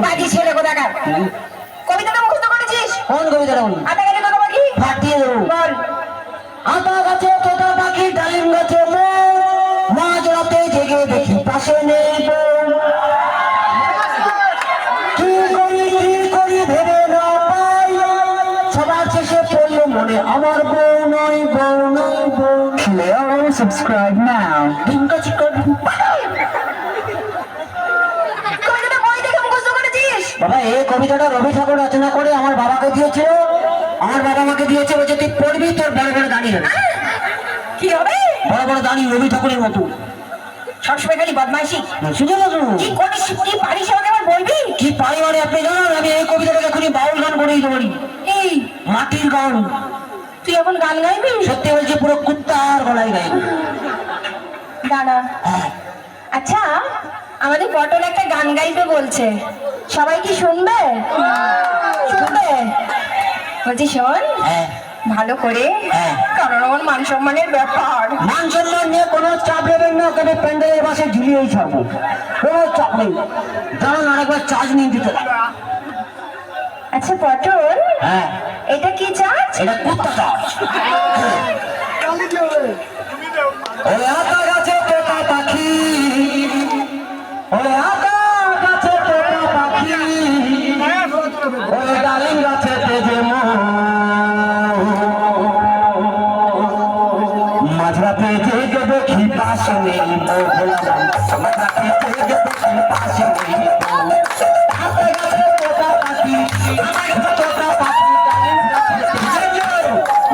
বাজি ছেলে কোথাকার কবিতাটা মুখস্থ করেছিস? কোন কবিতাটা বল? আতা গাছে তোতা পাখি ফাটিয়ে দেবো। বল। আতা গাছে তোতা পাখি ডালিম গাছে মাঝ রাতে জেগে দেখি পাশে নেই কি করি ভেবে না পাই সবার শেষে পড়লো মনে আমার বউ নয় বউ নয় বউ। Subscribe now. ডিঙ্কা চিকা কবিতাটা বই দেখে মুখস্থ করেছিস? বাবা এই কবিতাটা রবি ঠাকুর রচনা করে আমার বাবাকে দিয়েছিল। আমার বাবা আমাকে দিয়েছে বলছে তুই পড়বি তোর বড় বড় দাঁড়িয়ে হবে কি হবে? বড় বড় দাঁড়িয়ে রবি ঠাকুরের মতো। সবসময় খালি বদমাইশি শুনে না শুনুন কি করিস কি পারিস আমাকে আবার বলবি? কি পারি মানে আপনি জানেন আমি এই কবিতাটাকে এখনই বাউল গান করে দিতে পারি। এই মাটির গান তুই এখন গান গাইবি? সত্যি বলছি পুরো কুত্তার গলায় গাই। দাঁড়া। আচ্ছা আমাদের পটল একটা গান গাইবে বলছে, সবাই কি শুনবে? শুনবে? বলছি শোন হ্যাঁ ভালো করে, হ্যাঁ। কারণ আমার মান সম্মানের ব্যাপার। মান সম্মান নিয়ে কোনো চাপ নেবেন না, তবে প্যান্ডেলের পাশে ঝুলিয়েই ছাড়বো, কোনো চাপ নেই। জানান আরেকবার চার্জ নিয়ে দিতে। আচ্ছা পটল হ্যাঁ এটা কি চার্জ? এটা কুত্তা চার্জ। ওরে আতা গাছে তোতা পাখি, ওরে আতা গাছে তোতা পাখি, ওরে ডালিম গাছে তেজে মাঝরাতে জেগে দেখি পাশে নেই বউ। মাঝরাতে জেগে দেখি পাশে নেই বউ। আতা গাছে তোতা পাখি, আতা গাছে তোতা পাখি, ডালিম গাছে তেজে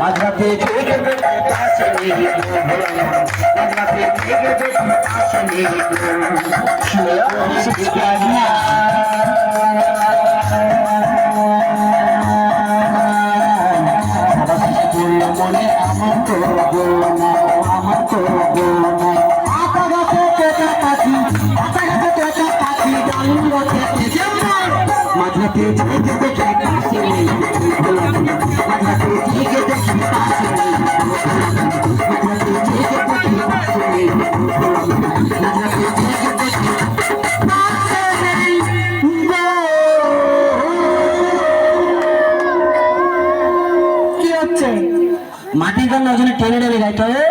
মাঝরাতে জেগে দেখি পাশে নেই বউ। মাঝরাতে জেগে দেখি পাশে নেই বউ। Subscribe now. মনে আমার তো আমার তো আতা গাছে তোতা পাখি, আতা গাছে তোতা পাখি, ডালিম গাছে তেজে মাঝরাতে জেগে দেখি পাশে নেই, মাঝরাতে জেগে দেখি পাশে নেই, মাঝরাতে জেগে দেখি পাশে নেই, মাঝরাতে জেগে দেখি পাশে নেই। কি হচ্ছে? মাটির গান ওই জন্য টেনে টেনে গাইতে হবে।